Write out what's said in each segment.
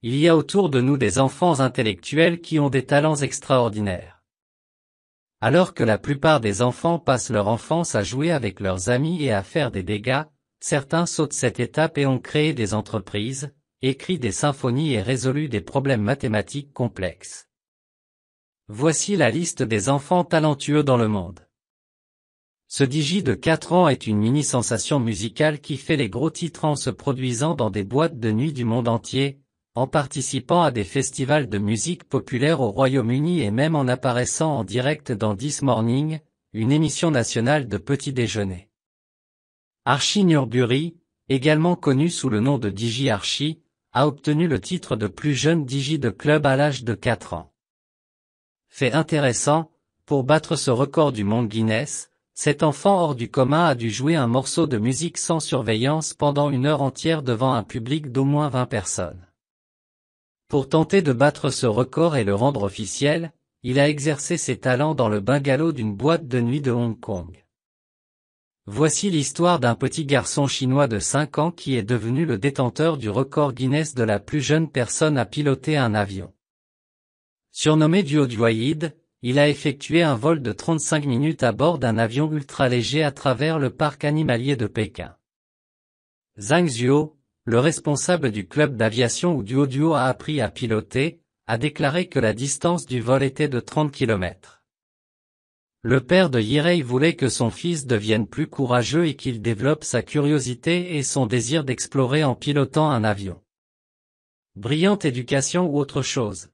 il y a autour de nous des enfants intellectuels qui ont des talents extraordinaires. Alors que la plupart des enfants passent leur enfance à jouer avec leurs amis et à faire des dégâts, certains sautent cette étape et ont créé des entreprises, écrit des symphonies et résolu des problèmes mathématiques complexes. Voici la liste des enfants talentueux dans le monde. Ce DJ de 4 ans est une mini-sensation musicale qui fait les gros titres en se produisant dans des boîtes de nuit du monde entier, en participant à des festivals de musique populaire au Royaume-Uni et même en apparaissant en direct dans This Morning, une émission nationale de petit déjeuner. Archie Nurbury, également connu sous le nom de DJ Archie, a obtenu le titre de plus jeune DJ de club à l'âge de 4 ans. Fait intéressant, pour battre ce record du monde Guinness, cet enfant hors du commun a dû jouer un morceau de musique sans surveillance pendant 1 heure entière devant un public d'au moins 20 personnes. Pour tenter de battre ce record et le rendre officiel, il a exercé ses talents dans le bungalow d'une boîte de nuit de Hong Kong. Voici l'histoire d'un petit garçon chinois de 5 ans qui est devenu le détenteur du record Guinness de la plus jeune personne à piloter un avion. Surnommé duodioïde, il a effectué un vol de 35 minutes à bord d'un avion ultra-léger à travers le parc animalier de Pékin. Zhang Zuo, le responsable du club d'aviation où Duoduo a appris à piloter, a déclaré que la distance du vol était de 30 km. Le père de Yirei voulait que son fils devienne plus courageux et qu'il développe sa curiosité et son désir d'explorer en pilotant un avion. Brillante éducation ou autre chose?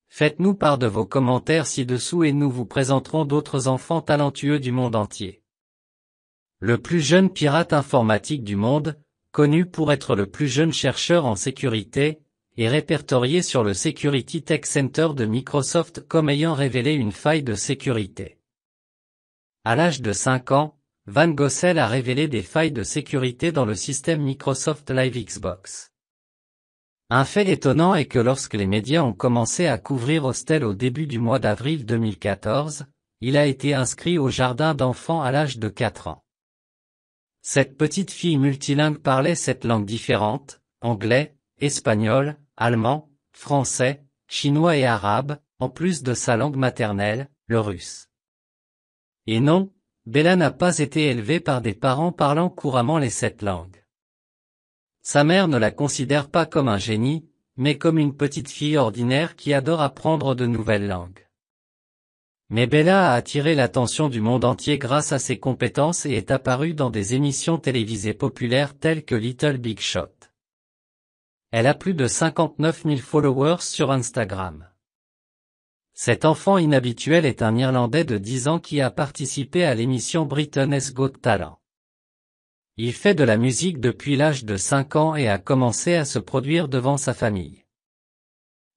Faites-nous part de vos commentaires ci-dessous et nous vous présenterons d'autres enfants talentueux du monde entier. Le plus jeune pirate informatique du monde, connu pour être le plus jeune chercheur en sécurité, est répertorié sur le Security Tech Center de Microsoft comme ayant révélé une faille de sécurité. À l'âge de 5 ans, Van Gossel a révélé des failles de sécurité dans le système Microsoft Live Xbox. Un fait étonnant est que lorsque les médias ont commencé à couvrir Hostel au début du mois d'avril 2014, il a été inscrit au jardin d'enfants à l'âge de 4 ans. Cette petite fille multilingue parlait 7 langues différentes, anglais, espagnol, allemand, français, chinois et arabe, en plus de sa langue maternelle, le russe. Et non, Bella n'a pas été élevée par des parents parlant couramment les 7 langues. Sa mère ne la considère pas comme un génie, mais comme une petite fille ordinaire qui adore apprendre de nouvelles langues. Mais Bella a attiré l'attention du monde entier grâce à ses compétences et est apparue dans des émissions télévisées populaires telles que Little Big Shot. Elle a plus de 59 000 followers sur Instagram. Cet enfant inhabituel est un Irlandais de 10 ans qui a participé à l'émission Britain's Got Talent. Il fait de la musique depuis l'âge de 5 ans et a commencé à se produire devant sa famille.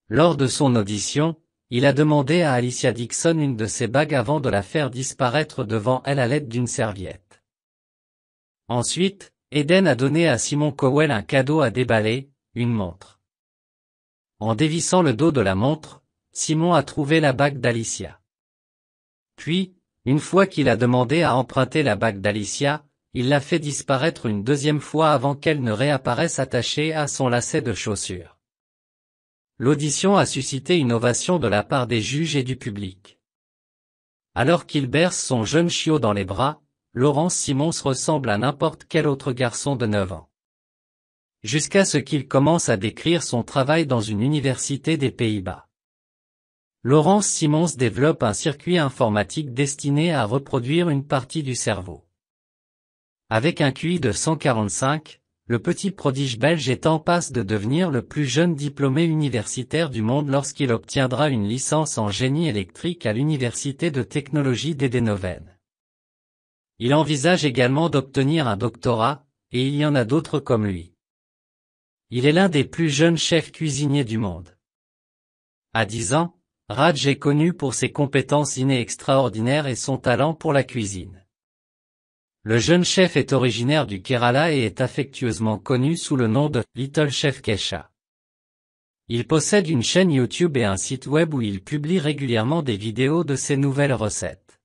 Lors de son audition, il a demandé à Alicia Dixon une de ses bagues avant de la faire disparaître devant elle à l'aide d'une serviette. Ensuite, Eden a donné à Simon Cowell un cadeau à déballer, une montre. En dévissant le dos de la montre, Simon a trouvé la bague d'Alicia. Puis, une fois qu'il a demandé à emprunter la bague d'Alicia, il l'a fait disparaître une deuxième fois avant qu'elle ne réapparaisse attachée à son lacet de chaussure. L'audition a suscité une ovation de la part des juges et du public. Alors qu'il berce son jeune chiot dans les bras, Laurence Simons ressemble à n'importe quel autre garçon de 9 ans. Jusqu'à ce qu'il commence à décrire son travail dans une université des Pays-Bas. Laurence Simons développe un circuit informatique destiné à reproduire une partie du cerveau. Avec un QI de 145, le petit prodige belge est en passe de devenir le plus jeune diplômé universitaire du monde lorsqu'il obtiendra une licence en génie électrique à l'université de technologie d'Eindhoven. Il envisage également d'obtenir un doctorat, et il y en a d'autres comme lui. Il est l'un des plus jeunes chefs cuisiniers du monde. À 10 ans, Raj est connu pour ses compétences innées extraordinaires et son talent pour la cuisine. Le jeune chef est originaire du Kerala et est affectueusement connu sous le nom de Little Chef Kesha. Il possède une chaîne YouTube et un site web où il publie régulièrement des vidéos de ses nouvelles recettes.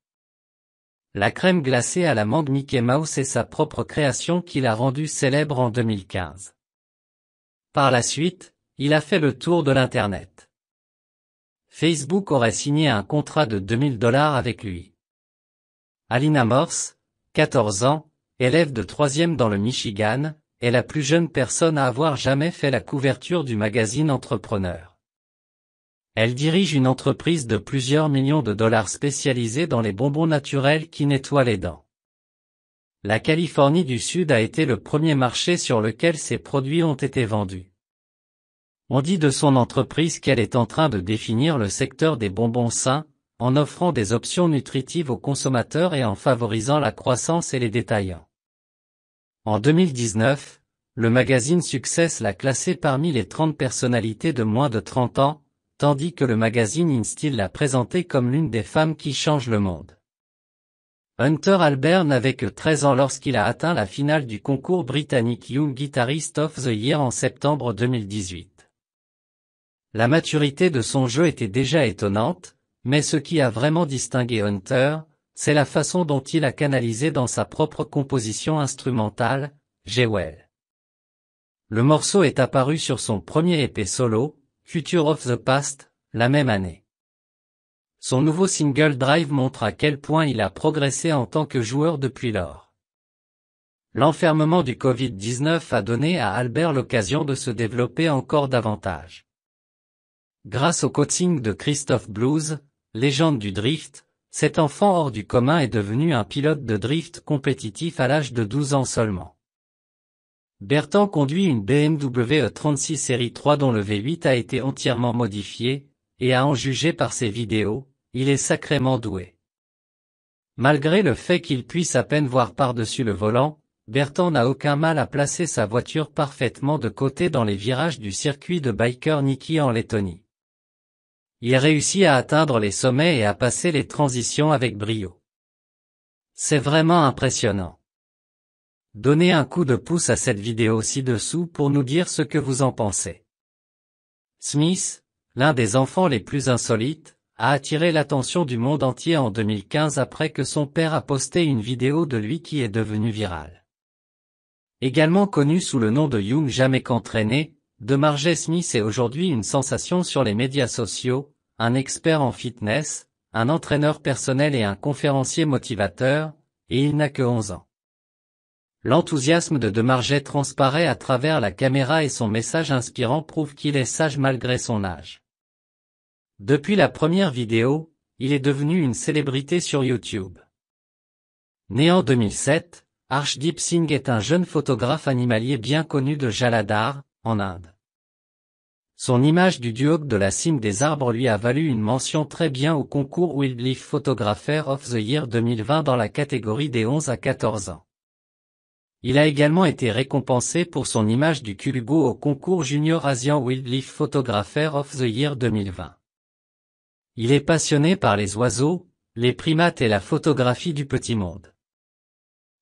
La crème glacée à la mangue Mickey Mouse est sa propre création qu'il a rendue célèbre en 2015. Par la suite, il a fait le tour de l'Internet. Facebook aurait signé un contrat de $2000 avec lui. Alina Morse, 14 ans, élève de 3e dans le Michigan, est la plus jeune personne à avoir jamais fait la couverture du magazine Entrepreneur. Elle dirige une entreprise de plusieurs millions de dollars spécialisée dans les bonbons naturels qui nettoient les dents. La Californie du Sud a été le premier marché sur lequel ces produits ont été vendus. On dit de son entreprise qu'elle est en train de définir le secteur des bonbons sains, en offrant des options nutritives aux consommateurs et en favorisant la croissance et les détaillants. En 2019, le magazine Success l'a classé parmi les 30 personnalités de moins de 30 ans, tandis que le magazine InStyle l'a présentée comme l'une des femmes qui changent le monde. Hunter Albert n'avait que 13 ans lorsqu'il a atteint la finale du concours britannique Young Guitarist of the Year en septembre 2018. La maturité de son jeu était déjà étonnante, mais ce qui a vraiment distingué Hunter, c'est la façon dont il a canalisé dans sa propre composition instrumentale, Jewel. Le morceau est apparu sur son premier EP solo, Future of the Past, la même année. Son nouveau single Drive montre à quel point il a progressé en tant que joueur depuis lors. L'enfermement du Covid-19 a donné à Albert l'occasion de se développer encore davantage. Grâce au coaching de Christophe Blues, légende du drift, cet enfant hors du commun est devenu un pilote de drift compétitif à l'âge de 12 ans seulement. Bertan conduit une BMW E36 série 3 dont le V8 a été entièrement modifié, et à en juger par ses vidéos, il est sacrément doué. Malgré le fait qu'il puisse à peine voir par-dessus le volant, Bertan n'a aucun mal à placer sa voiture parfaitement de côté dans les virages du circuit de Biker Nicky en Lettonie. Il réussit à atteindre les sommets et à passer les transitions avec brio. C'est vraiment impressionnant. Donnez un coup de pouce à cette vidéo ci-dessous pour nous dire ce que vous en pensez. Smith, l'un des enfants les plus insolites, a attiré l'attention du monde entier en 2015 après que son père a posté une vidéo de lui qui est devenue virale. Également connu sous le nom de Young Jamais qu'entraîné, DeMarge Smith est aujourd'hui une sensation sur les médias sociaux, un expert en fitness, un entraîneur personnel et un conférencier motivateur, et il n'a que 11 ans. L'enthousiasme de DeMarge transparaît à travers la caméra et son message inspirant prouve qu'il est sage malgré son âge. Depuis la première vidéo, il est devenu une célébrité sur YouTube. Né en 2007, Arshdeep Singh est un jeune photographe animalier bien connu de Jalandhar, en Inde. Son image du duoc de la cime des arbres lui a valu une mention très bien au concours Wildlife Photographer of the Year 2020 dans la catégorie des 11 à 14 ans. Il a également été récompensé pour son image du Kulugu au concours Junior Asian Wildlife Photographer of the Year 2020. Il est passionné par les oiseaux, les primates et la photographie du petit monde.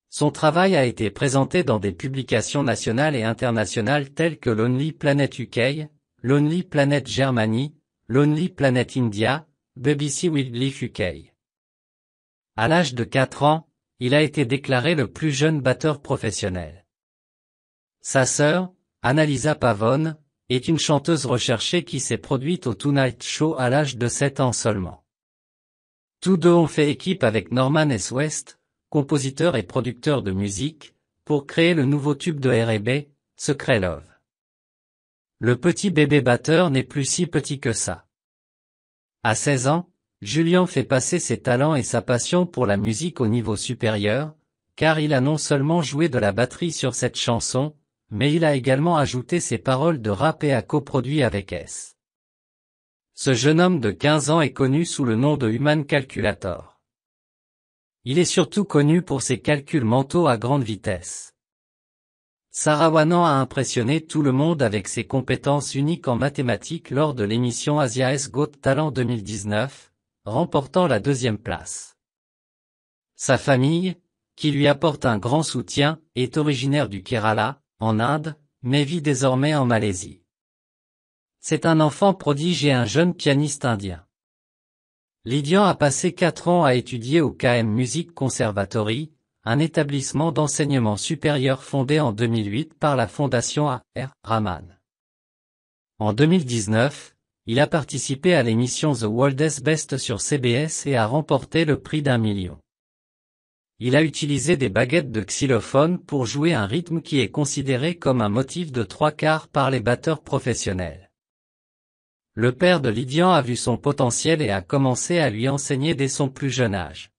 Son travail a été présenté dans des publications nationales et internationales telles que Lonely Planet UK, Lonely Planet Germany, Lonely Planet India, BBC Wildlife UK. À l'âge de 4 ans, il a été déclaré le plus jeune batteur professionnel. Sa sœur, Annalisa Pavone, est une chanteuse recherchée qui s'est produite au Tonight Show à l'âge de 7 ans seulement. Tous deux ont fait équipe avec Norman S. West, compositeur et producteur de musique, pour créer le nouveau tube de R&B, Secret Love. Le petit bébé batteur n'est plus si petit que ça. À 16 ans, Julian fait passer ses talents et sa passion pour la musique au niveau supérieur, car il a non seulement joué de la batterie sur cette chanson, mais il a également ajouté ses paroles de rap et a coproduit avec S. Ce jeune homme de 15 ans est connu sous le nom de Human Calculator. Il est surtout connu pour ses calculs mentaux à grande vitesse. Sarawanan a impressionné tout le monde avec ses compétences uniques en mathématiques lors de l'émission Asia's Got Talent 2019, remportant la 2e place. Sa famille, qui lui apporte un grand soutien, est originaire du Kerala, en Inde, mais vit désormais en Malaisie. C'est un enfant prodige et un jeune pianiste indien. Lydian a passé 4 ans à étudier au KM Music Conservatory, un établissement d'enseignement supérieur fondé en 2008 par la fondation A.R. Rahman. En 2019, il a participé à l'émission The World's Best sur CBS et a remporté le prix d'1 million. Il a utilisé des baguettes de xylophone pour jouer un rythme qui est considéré comme un motif de 3/4 par les batteurs professionnels. Le père de Lydian a vu son potentiel et a commencé à lui enseigner dès son plus jeune âge.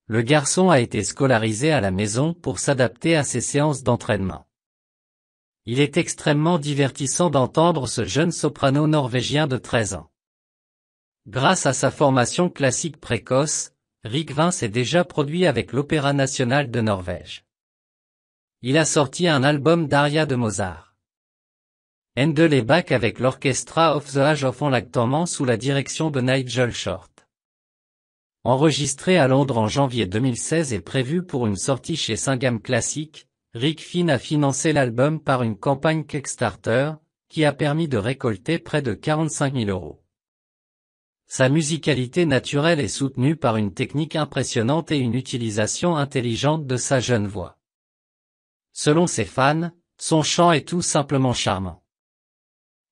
Le garçon a été scolarisé à la maison pour s'adapter à ses séances d'entraînement. Il est extrêmement divertissant d'entendre ce jeune soprano norvégien de 13 ans. Grâce à sa formation classique précoce, Rik Vin s'est déjà produit avec l'Opéra national de Norvège. Il a sorti un album d'arias de Mozart. Handel est back avec l'Orchestra of the Age of Enlightenment sous la direction de Nigel Short. Enregistré à Londres en janvier 2016 et prévu pour une sortie chez Singam Classic, Rik Vin a financé l'album par une campagne Kickstarter, qui a permis de récolter près de 45 000 €. Sa musicalité naturelle est soutenue par une technique impressionnante et une utilisation intelligente de sa jeune voix. Selon ses fans, son chant est tout simplement charmant.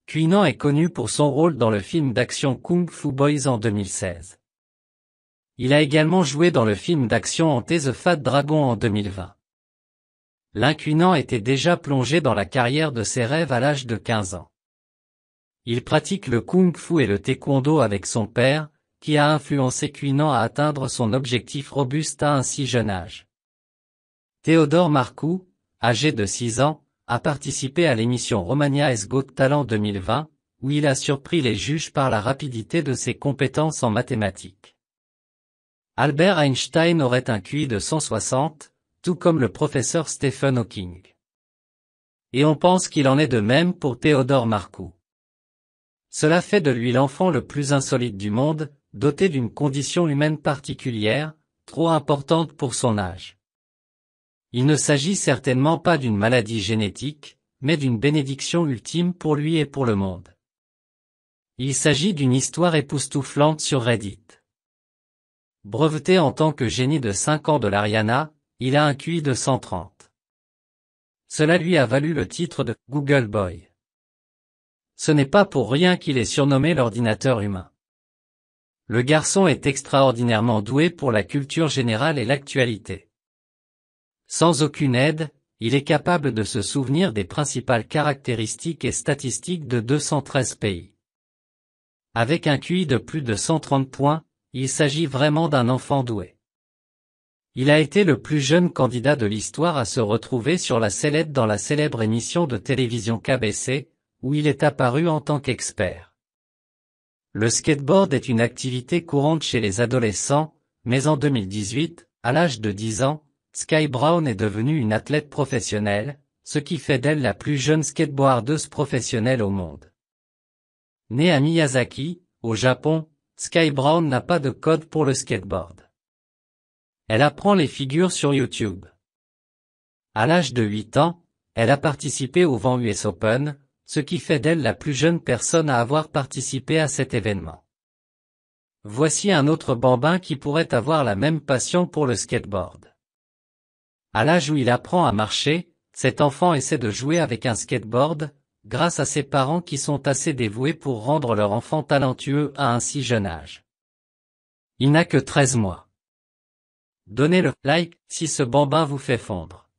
Cuinan est connu pour son rôle dans le film d'action Kung Fu Boys en 2016. Il a également joué dans le film d'action Ante the Fat Dragon en 2020. Cuinan était déjà plongé dans la carrière de ses rêves à l'âge de 15 ans. Il pratique le kung-fu et le taekwondo avec son père, qui a influencé Cuinan à atteindre son objectif robuste à un si jeune âge. Théodore Marcou, âgé de 6 ans, a participé à l'émission Romania's Got Talent 2020, où il a surpris les juges par la rapidité de ses compétences en mathématiques. Albert Einstein aurait un QI de 160, tout comme le professeur Stephen Hawking. Et on pense qu'il en est de même pour Théodore Marcou. Cela fait de lui l'enfant le plus insolite du monde, doté d'une condition humaine particulière, trop importante pour son âge. Il ne s'agit certainement pas d'une maladie génétique, mais d'une bénédiction ultime pour lui et pour le monde. Il s'agit d'une histoire époustouflante sur Reddit. Breveté en tant que génie de 5 ans de l'Ariana, il a un QI de 130. Cela lui a valu le titre de « Google Boy ». Ce n'est pas pour rien qu'il est surnommé l'ordinateur humain. Le garçon est extraordinairement doué pour la culture générale et l'actualité. Sans aucune aide, il est capable de se souvenir des principales caractéristiques et statistiques de 213 pays. Avec un QI de plus de 130 points, il s'agit vraiment d'un enfant doué. Il a été le plus jeune candidat de l'histoire à se retrouver sur la sellette dans la célèbre émission de télévision KBC, où il est apparu en tant qu'expert. Le skateboard est une activité courante chez les adolescents, mais en 2018, à l'âge de 10 ans, Sky Brown est devenue une athlète professionnelle, ce qui fait d'elle la plus jeune skateboardeuse professionnelle au monde. Née à Miyazaki, au Japon, Sky Brown n'a pas de code pour le skateboard. Elle apprend les figures sur YouTube. À l'âge de 8 ans, elle a participé au Van US Open, ce qui fait d'elle la plus jeune personne à avoir participé à cet événement. Voici un autre bambin qui pourrait avoir la même passion pour le skateboard. À l'âge où il apprend à marcher, cet enfant essaie de jouer avec un skateboard, grâce à ses parents qui sont assez dévoués pour rendre leur enfant talentueux à un si jeune âge. Il n'a que 13 mois. Donnez le like si ce bambin vous fait fondre.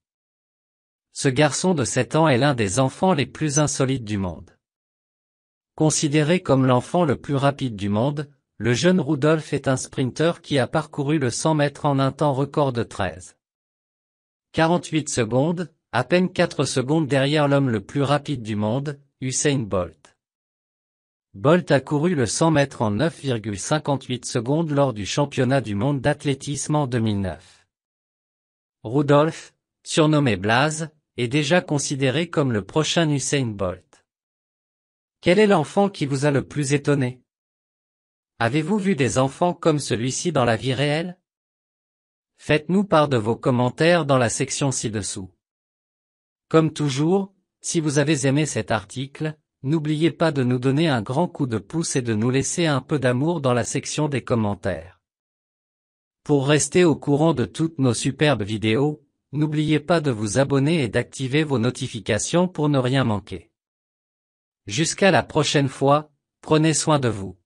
Ce garçon de 7 ans est l'un des enfants les plus insolites du monde. Considéré comme l'enfant le plus rapide du monde, le jeune Rudolf est un sprinter qui a parcouru le 100 mètres en un temps record de 13,48 secondes, à peine 4 secondes derrière l'homme le plus rapide du monde, Usain Bolt. Bolt a couru le 100 mètres en 9,58 secondes lors du championnat du monde d'athlétisme en 2009. Rudolf, surnommé Blaze, est déjà considéré comme le prochain Usain Bolt. Quel est l'enfant qui vous a le plus étonné? Avez-vous vu des enfants comme celui-ci dans la vie réelle? Faites-nous part de vos commentaires dans la section ci-dessous. Comme toujours, si vous avez aimé cet article, n'oubliez pas de nous donner un grand coup de pouce et de nous laisser un peu d'amour dans la section des commentaires. Pour rester au courant de toutes nos superbes vidéos, n'oubliez pas de vous abonner et d'activer vos notifications pour ne rien manquer. Jusqu'à la prochaine fois, prenez soin de vous.